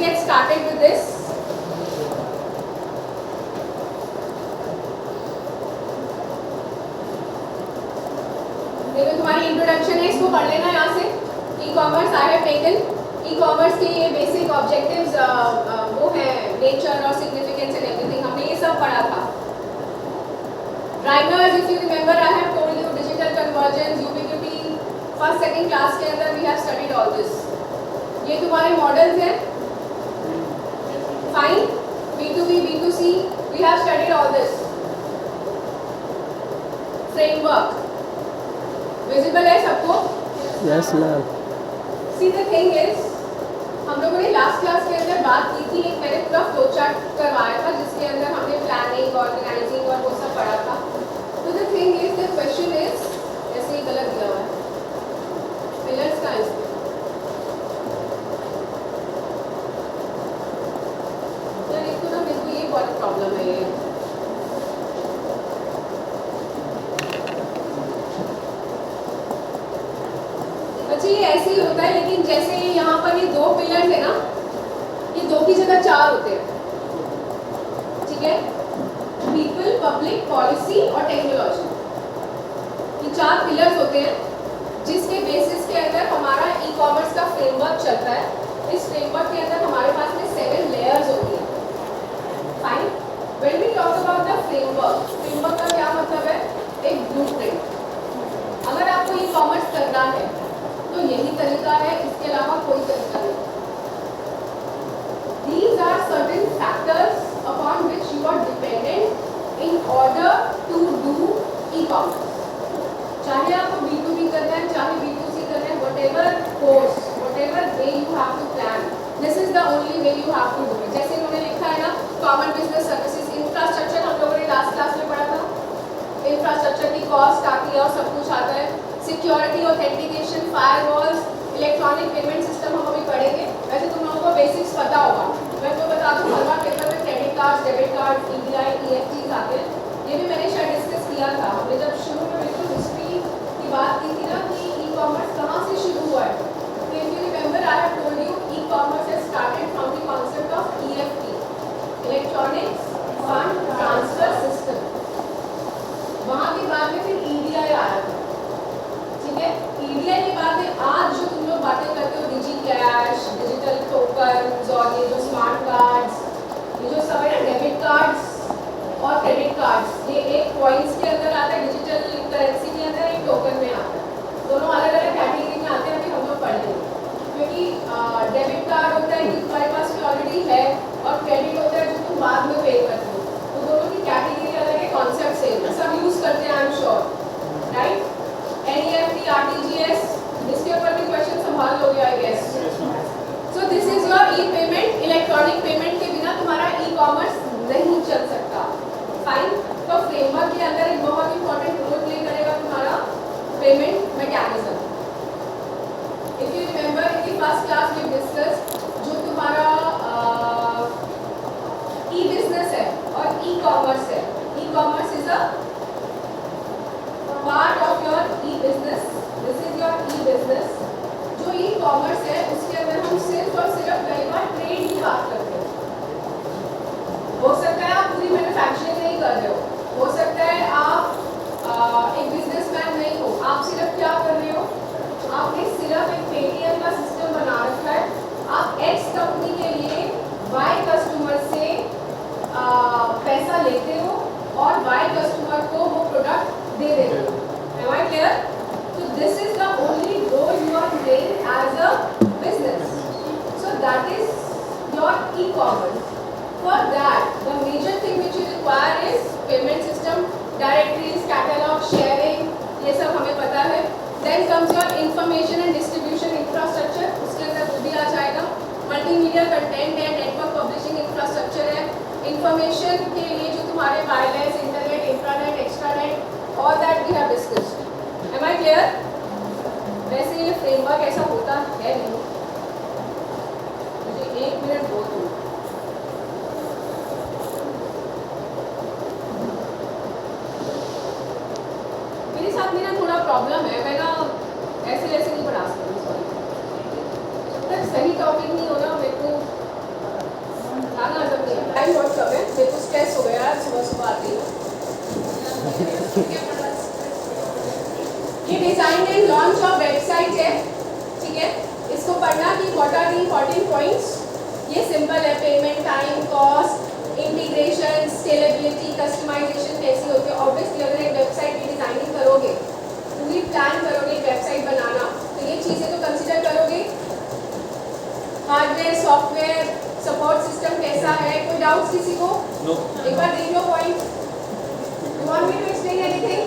get started with this. देखो तुम्हारी introduction है, इसको पढ़ लेना यहाँ से. E-commerce I have taken. E-commerce के ये बेसिक ऑब्जेक्टिव्स वो हैं, नेचर और सिग्निफिकेंस एंड एवरीथिंग, हमने ये सब पढ़ा था. Primers, if you remember, I have told you digital convergence, ubiquity, first second class के अंदर we have studied all this. ये तुम्हारे मॉडल्स हैं. Fine. B2B, B2C, we have studied all this. Framework. Visible है सबको? Yes, ma'am. See the thing is, हम लोगों ने लास्ट क्लास के अंदर बात की थी, एक मैंने पूरा फ्लो चार्ट करवाया था जिसके अंदर हमने प्लानिंग, ऑर्गेनाइजिंग और वो सब पढ़ा था. तो the thing is, the question is, ऐसे ही गलत दिया हुआ है, पिलर्स का इसमें. यार एक तो ना मेरे को ये बहुत प्रॉब्लम है ये. अच्छा ये ऐसे ही होता है, लेकिन जैसे यहाँ पर ये दो पिलर्स है ना, ये दो की जगह चार होते हैं. ठीक है, पीपल, पब्लिक, पॉलिसी और टेक्नोलॉजी, ये चार पिलर्स होते हैं जिसके बेसिस के अंदर हमारा ई कॉमर्स का फ्रेमवर्क चलता है. इस फ्रेमवर्क के अंदर हमारे पास में 7 लेयर्स होती हैं. Fine. When we talk about the framework, framework का क्या मतलब है? एक ब्लूप्रिंट. अगर आपको ई कॉमर्स करना है तो यही तरीका है, इसके अलावा कोई तरीका नहीं. These are certain factors upon which you are dependent in order to do e-commerce. चाहे आपको B2B करना है, चाहे B2C करना है, whatever course, whatever way you have to plan, this is the only way you have to do it. जैसे इन्होंने लिखा है ना, common business services, infrastructure हम लोगों ने लास्ट क्लास में पढ़ा था. इंफ्रास्ट्रक्चर की कॉस्ट आती है और सब कुछ आता है. Security, authentication, firewalls, electronic payment system हम अभी पढ़ेंगे. वैसे तुम लोगों को बेसिक्स पता होगा. मैं तो बता दूं, हर बार पेपर में credit card, debit card, EDI, EFT आते हैं. ये भी मैंने शायद डिस्कस किया था. हमने जब शुरू में बिल्कुल हिस्ट्री की बात की थी ना कि ई कॉमर्स कहाँ से शुरू हुआ है. तो if you remember, I have told you e commerce has started from the concept of EFT, electronics fund transfer system. वहाँ के बाद में फिर EDI आया था. ठीक है, EDI के बाद में आज जो तुम लोग बातें करते हो, डिजी कैश, डिजिटल टोकन्स और ये जो स्मार्ट कार्ड्स, ये जो सब है ना, डेबिट कार्ड्स और क्रेडिट कार्ड्स, ये एक कॉइन्स के अंदर आता है, डिजिटल करेंसी के अंदर, एक टोकन में आता है. दोनों अलग अलग कैटेगरी में आते हैं. अभी हम लोग पढ़ लेंगे, क्योंकि डेबिट कार्ड होता है कि तुम्हारे पास में ऑलरेडी है, और क्रेडिट होता है जो तुम बाद में पे करते हो. तो दोनों की कैटेगरी अलग है, कॉन्सेप्ट सेम है, सब यूज करते हैं, I am sure. Right. NEFT, RTGS, इसके ऊपर भी क्वेश्चन संभाल लोगे I guess. So this is your e payment. Electronic payment के बिना तुम्हारा ई कॉमर्स नहीं चल सकता. फाइन. तो फ्रेमवर्क के अंदर एक बहुत इंपॉर्टेंट रोल प्ले करेगा तुम्हारा payment mechanism. If you remember, in the first class we discuss जो तुम्हारा ई बिजनेस है और ई कॉमर्स है. E commerce is a part of your e-business. This is your e-business. जो e-commerce है उसके अंदर हम सिर्फ और सिर्फ कई बार ट्रेड की बात करते हैं. हो सकता है आप पूरी मैन्युफैक्चरिंग नहीं कर रहे हो सकता है आप एक बिजनेसमैन नहीं हो. आप सिर्फ क्या कर रहे हो, आपने सिर्फ एक पेटीएम का सिस्टम बना रखा है. आप X कंपनी के लिए Y कस्टमर से पैसा लेते हो और Y कस्टमर को वो प्रोडक्ट दे देते हो. Am I clear? So this is the only role you are playing as a business. So that is your e-commerce. For that, the major thing which you require is payment system, directories, catalog, sharing. ये सब हमें पता है. Then comes your information and distribution infrastructure. उसके अंदर वो भी आ जाएगा. Multimedia content है, network publishing infrastructure है. Information के लिए जो तुम्हारे wireless, internet, intranet, extranet, all that we have discussed. Am I clear? वैसे ये फ्रेमवर्क ऐसा होता है नहीं. मुझे 1 मिनट दो. मेरे साथ मेरा थोड़ा प्रॉब्लम है, मैं ना ऐसे ऐसे नहीं पढ़ा सकती. सॉरी, जब तक सही टॉपिक नहीं हो ना मेरे को ये सिंपल है, payment, time, cost, integration, scalability, customization कैसी होती है। ऑब्वियसली अगर एक वेबसाइट की डिजाइनिंग करोगे, पूरी प्लान करोगे एक वेबसाइट बनाना, तो ये चीज़ें तो कंसिडर करोगे। हार्डवेयर, सॉफ्टवेयर, सपोर्ट सिस्टम कैसा है, कोई डाउट्स किसी को? No. एक बार देख लो point. You want me to explain anything?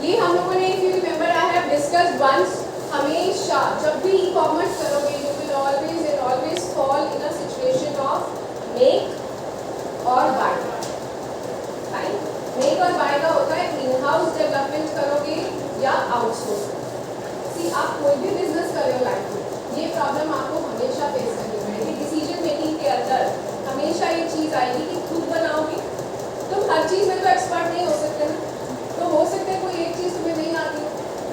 ये हम लोगों ने, if you remember, I have discussed once, हमेशा जब भी ई कॉमर्स करोगे you will always fall in a situation of make or buy. Right? Make और buy का होता है इन हाउस डेवलपमेंट करोगे या आउटसोर्स। सी आप कोई भी बिजनेस कर रहे हो लाइफ में, ये प्रॉब्लम आपको हमेशा फेस करनी पड़ेगी। डिसीजन मेकिंग के अंदर हमेशा ये चीज़ आएगी कि खुद बनाओगे, तुम हर चीज़ में तो एक्सपर्ट नहीं हो सकते ना, तो हो सकता है कोई एक चीज़ तुम्हें नहीं आती हो,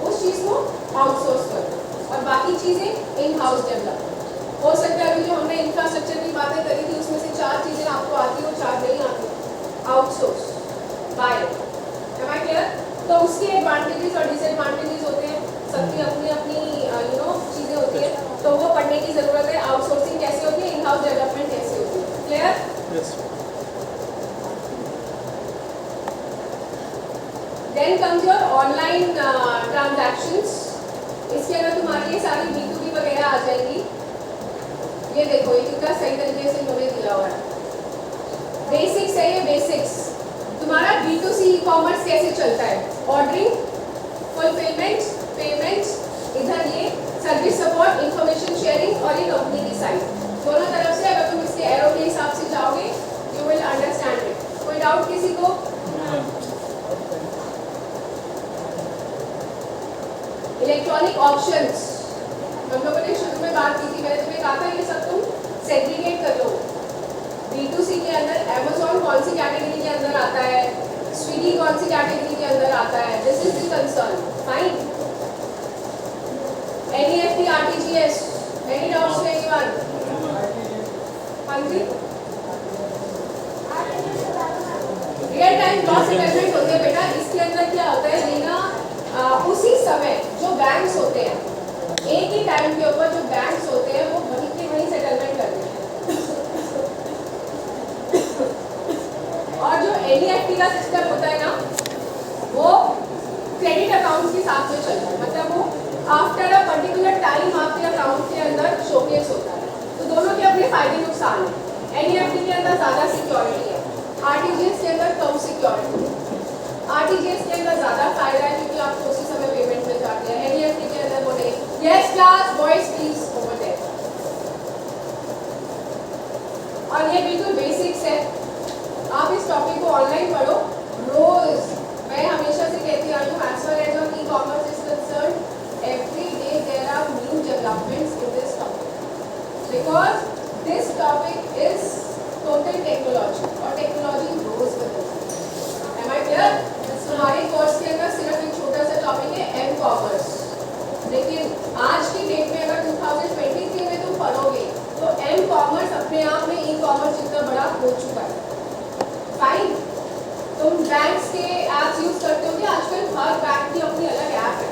उस चीज़ को आउटसोर्स करो और बाकी चीज़ें इन हाउस डेवलप। हो सकता है अभी जो हमने इंफ्रास्ट्रक्चर की बातें करी थी उसमें से 4 चीज़ें आपको आती हो, 4 नहीं आती, outsource, bye. Am I clear? तो उसके एडवांटेजेस और डिसएडवांटेजेस होते हैं, सबकी अपनी अपनी चीज़ें होती है, तो वो पढ़ने की ज़रूरत है। आउटसोर्सिंग कैसे होती है, इन हाउस डेवलपमेंट कैसे होती है, clear? Yes. Then comes your online transactions. इसके अंदर तुम्हारी ये सारी B2B वगैरह आ जाएंगी। ये देखो ये कितना सही तरीके से इन्होंने दिया हुआ है। बेसिक्स है ये, बेसिक्स। तुम्हारा B2C ई कॉमर्स कैसे चलता है, ऑर्डरिंग, फुलफिलमेंट, पेमेंट, इधर ये सर्विस सपोर्ट, इंफॉर्मेशन शेयरिंग और ये कंपनी की साइट, दोनों तरफ से अगर तुम इसके एरो के हिसाब से जाओगे यू विल अंडरस्टैंड इट। कोई डाउट किसी को? इलेक्ट्रॉनिक ऑप्शंस, हम लोगों ने शुरू में बात की थी, मैंने तुम्हें कहा था ये सब तुम सेग्रीगेट कर लो। B2C के अंदर Amazon कौन सी कैटेगरी के अंदर आता है, स्विगी कौन सी कैटेगरी के अंदर आता है, this is the concern, fine. NEFT, RTGS, any doubts to anyone? हाँ जी, रियल टाइम ग्रॉस सेटलमेंट होती है बेटा। इसके अंदर क्या होता है, लेना उसी समय जो बैंक्स होते हैं, एक ही टाइम के ऊपर जो बैंक्स होते हैं वो वहीं के वहीं सेटलमेंट करते हैं। और जो NEFT का सिस्टम होता है ना, वो क्रेडिट अकाउंट के साथ में चलता है, मतलब वो आफ्टर अ पर्टिकुलर टाइम आपके अकाउंट के अंदर शोकेस होता है। तो दोनों के अपने फायदे नुकसान हैं। NEFT के अंदर ज़्यादा सिक्योरिटी है, RTGS के अंदर कम सिक्योरिटी है। RTGS के अंदर ज़्यादा फायदा है क्योंकि आपको उसी समय पेमेंट मिल जाती है। NEFT के अंदर वो नहीं। Yes class, voice please over there. और ये बिल्कुल बेसिक्स है, आप इस टॉपिक को ऑनलाइन पढ़ो रोज। मैं हमेशा से कहती आई हूँ, as far as on e commerce is concern, every day there are new developments in this topic because this topic is total technology और technology रोज बदलती है। Am I clear? हमारे कोर्स के अंदर सिर्फ एक छोटा सा टॉपिक है एम कॉमर्स, लेकिन आज की डेट में अगर 2023 में तुम पढ़ोगे तो एम कॉमर्स अपने आप में ई कॉमर्स जितना बड़ा हो चुका है। फाइन, तुम बैंक्स के ऐप्स यूज करते हो क्या? आजकल हर बैंक की अपनी अलग ऐप है,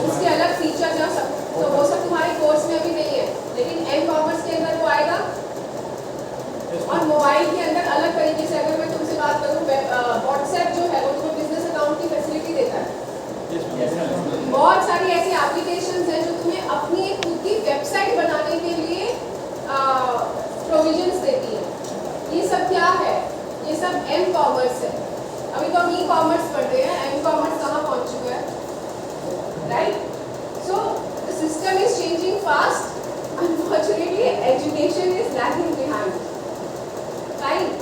उसके अलग फीचर या सब, तो वो सब तुम्हारे कोर्स में अभी नहीं है, लेकिन एम कॉमर्स के अंदर वो आएगा। और मोबाइल के अंदर अलग तरीके से अगर मैं तुमसे बात करूँ, व्हाट्सएप जो है वो तुम्हें बिजनेस अकाउंट की फैसिलिटी देता है। बहुत सारी ऐसी एप्लीकेशंस हैं जो तुम्हें अपनी एक खुद की वेबसाइट बनाने के लिए प्रोविजंस देती है। ये सब क्या है? ये सब एम कॉमर्स है। अभी तो हम ई कॉमर्स पढ़ते हैं, एम कॉमर्स कहाँ पहुँच चुका है, right? So the system is changing fast. Unfortunately, education is lagging behind. Fine.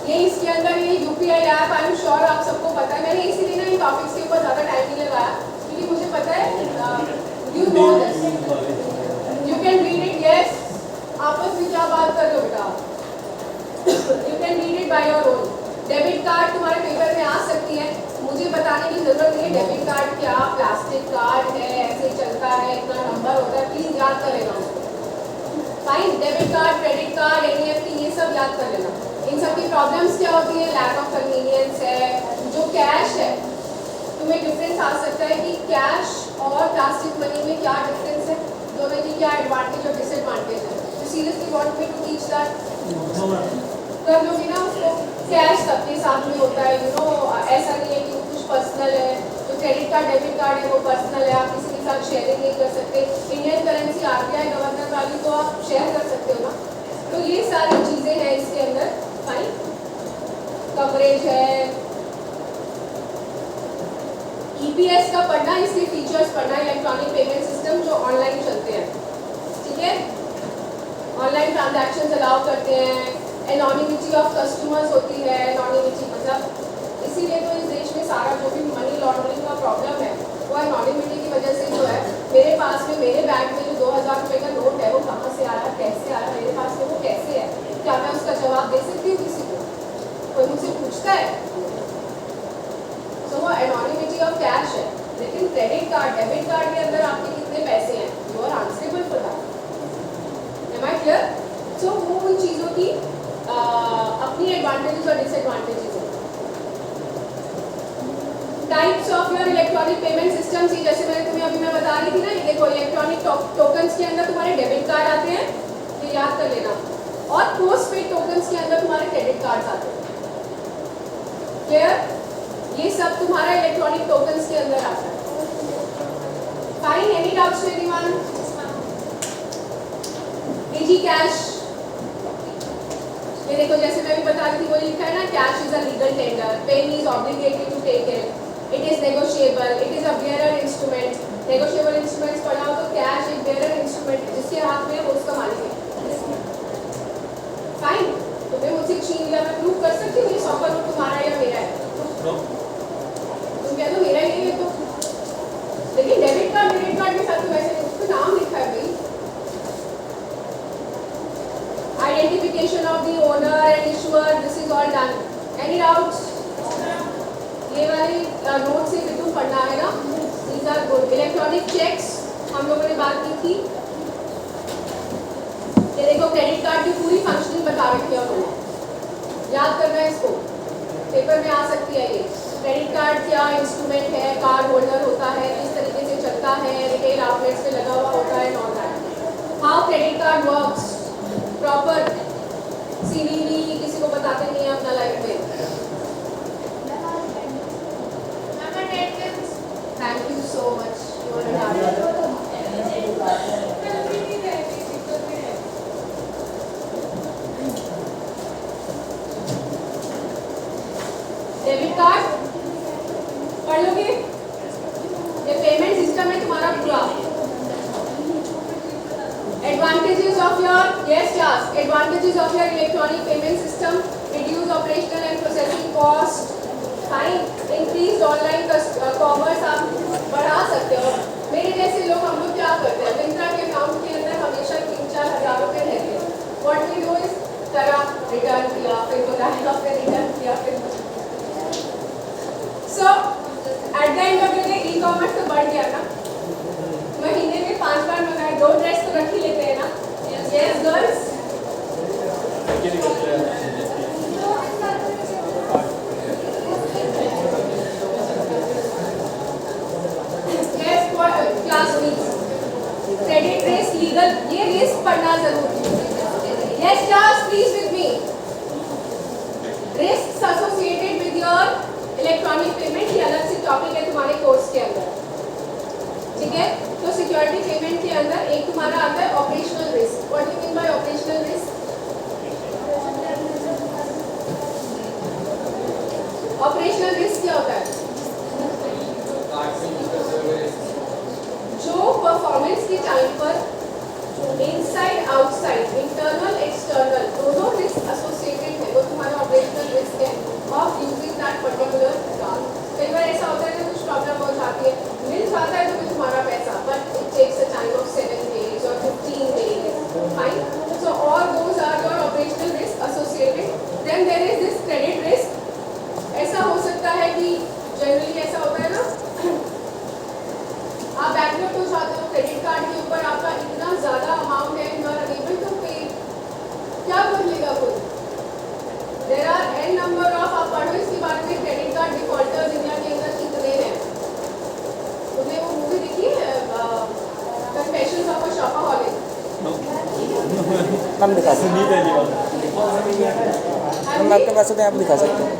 ये इसके अंदर ये UPI app, I am sure आप सबको पता है। मैंने इसीलिए ना इन टॉपिक्स के ऊपर ज़्यादा टाइम नहीं लगाया क्योंकि मुझे पता है you know this. You can read it. Yes. आपस में क्या बात कर रहे हो बेटा? You can read it by your own. Debit card तुम्हारे पेपर में आ सकती है, मुझे बताने की जरूरत नहीं है डेबिट कार्ड क्या, प्लास्टिक कार्ड है, ऐसे चलता है, इतना नंबर होता है, प्लीज याद कर लेना उसको। Fine, debit card, credit card, NEFT, ये सब याद कर लेना। इन सब की प्रॉब्लम्स क्या होती है? लैक ऑफ कन्वीनियंस है। जो कैश है, तुम्हें डिफरेंस आ सकता है कि कैश और प्लास्टिक मनी में क्या डिफरेंस है, दोनों की क्या एडवांटेज और डिसएडवांटेज है। You seriously want me to teach that? तो हम लोग ना उसको कैश सबके साथ में होता है, ऐसा नहीं है कि कुछ पर्सनल है। जो क्रेडिट कार्ड डेबिट कार्ड है वो पर्सनल है, आप किसी के साथ शेयरिंग नहीं कर सकते। इंडियन करेंसी आरबीआई गवर्नर वाली तो आप शेयर कर सकते हो ना। तो ये सारी चीज़ें हैं इसके अंदर। फाइन, कवरेज है, ईपीएस का पढ़ना, इसके फीचर्स पढ़ना, इलेक्ट्रॉनिक पेमेंट सिस्टम जो ऑनलाइन चलते हैं, ठीक है, ऑनलाइन ट्रांजैक्शन अलाउ करते हैं। एनोनिमिटी ऑफ कस्टमर्स होती है, एनोनिमिटी मतलब इसीलिए तो इस देश में सारा जो भी मनी लॉन्ड्रिंग का प्रॉब्लम है वो एनोनिमिटी की वजह से जो है। मेरे पास में, मेरे बैंक में जो 2000 रुपये का नोट है वो कहाँ से आया, कैसे आया, मेरे पास में वो कैसे है, क्या मैं उसका जवाब दे सकती हूँ किसी को? कोई मुझसे पूछता है? तो वो एनोनिमिटी ऑफ कैश है। लेकिन क्रेडिट कार्ड डेबिट कार्ड के अंदर आपके कितने पैसे हैं, you are answerable for that. Am I clear? So वो उन चीज़ों की अपनी एडवांटेजेस और डिसएडवांटेजेस हैं। Types of your electronic payment systems, जैसे मैं बता रही थी ना, ये देखो इलेक्ट्रॉनिक टोकन्स के अंदर तुम्हारे डेबिट कार्ड आते हैं, ये याद कर लेना, और पोस्ट पेड टोकन्स के अंदर तुम्हारे क्रेडिट कार्ड आते हैं। क्लियर? ये सब तुम्हारा इलेक्ट्रॉनिक टोकन्स के अंदर आता है। Fine, any doubts to anyone? Digi cash, ये देखो जैसे मैं भी बता रही थी, वो लिखा है ना, cash is a legal tender, penny is obligated to take it, it is negotiable, it is a bearer instrument. Negotiable instruments पढ़ा हो तो कैश एक बियरर इंस्ट्रूमेंट है, जिसके हाथ में वो उसका मालिक है। फाइन, तो मैं मुझसे छीन लिया, मैं प्रूव कर सकती हूँ ये 100 का नोट तुम्हारा या मेरा है? तुम कह दो मेरा ही है तो, लेकिन डेबिट कार्ड क्रेडिट कार्ड के साथ तो वैसे नहीं, उसका नाम लिखा है भाई, identification of the owner and issuer, this is all done. Any doubts? ये वाली नोट से भी तुम पढ़ना है ना, these are good. Electronic cheques हम लोगों ने बात की थी। ये देखो क्रेडिट कार्ड की पूरी फंक्शनिंग बता रखी है उन्होंने, याद करना है इसको, पेपर में आ सकती है ये। क्रेडिट कार्ड क्या इंस्ट्रूमेंट है, कार्ड होल्डर होता है, किस तरीके से चलता है, रिटेल आउटलेट्स पे लगा हुआ होता है, not that. How credit card works, proper CVV किसी को बताते नहीं है अपना लाइफ में। Thank you so much. Debit card पढ़ लोगे? ये पेमेंट सिस्टम है तुम्हारा पूरा। Advantages of your, yes class, advantages of your electronic payment system: reduce operational and processing cost, fine, increased online commerce, आप बढ़ा सकते हो। मेरे जैसे लोग, हम लोग क्या करते हैं, मिंत्रा के अकाउंट के अंदर हमेशा 3-4 हज़ार रुपये रहते हैं। What we do is करा, रिटर्न किया, फिर बताया, फिर रिटर्न किया, फिर so at the end of the day e-commerce तो बढ़ गया ना, महीने में 5 बार मंगाए, 2 ड्रेस तो रख ही लेते हैं ना। Yes girls, yes class please. Credit risk, legal, ये रिस्क पढ़ना जरूरी है। Yes class please with me. Risk associated with your electronic payment, ये अलग से टॉपिक है तुम्हारे कोर्स के अंदर, ठीक है। तो सिक्योरिटी पेमेंट के अंदर एक तुम्हारा आता है operational risk. What do you mean by operational risk? Operational risk क्या होता है? जो परफॉर्मेंस के टाइम पर इनसाइड आउटसाइड, इंटरनल एक्सटर्नल, दोनों रिस्क एसोसिएटेड है, वो तुम्हारा ऑपरेशनल रिस्क है of using that particular card. कई बार ऐसा होता है ना, कुछ प्रॉब्लम हो जाती है, मिल जाता है तो तुम्हारा पैसा, but it takes a time of 7 days or 15 days, fine. So all those are your operational risk associated. Then there is this credit risk. ऐसा हो सकता है कि जनरली ऐसा होता है ना, आप बैंकनोट हो जाते हो, क्रेडिट कार्ड के ऊपर आपका इतना ज़्यादा अमाउंट है, यू आर अनेबल टू पे, क्या कर लेगा कोई? There are n number of, आप पढ़ो इसके बारे में, क्रेडिट कार्ड डिफॉल्टर्स इंडिया के अंदर कितने हैं। तुमने वो मूवी देखी है हम दिखा सकते हैं, हम आपके पास होते हैं, आप दिखा सकते हैं।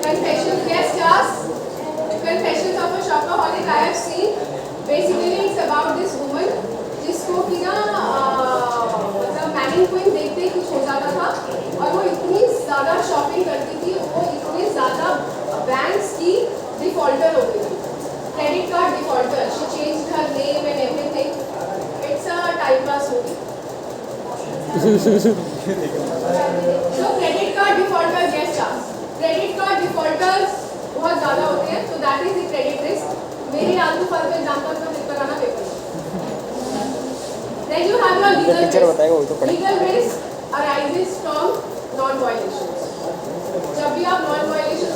Confessions, yes, class. Confessions of a shopaholic I have seen. Basically, it's about this woman जिसको कि ना मतलब मैनिंग क्वीन देखते ही कुछ हो जाता था और वो इतनी ज़्यादा शॉपिंग करती थी, वो इतने ज़्यादा बैंक्स की डिफॉल्टर हो गई थी, credit card defaulter. She changed her name and everything. It's a time pass movie. So credit card defaulters, yes class. Credit card defaulters बहुत ज़्यादा होते हैं, so that is the credit risk. मेरी आलू फल पे एग्जाम्पल में लिख कर आना paper. Then you have your legal teacher बताएगा वही तो risk. पढ़े। Legal risk arises from non-violations. जब भी आप non-violation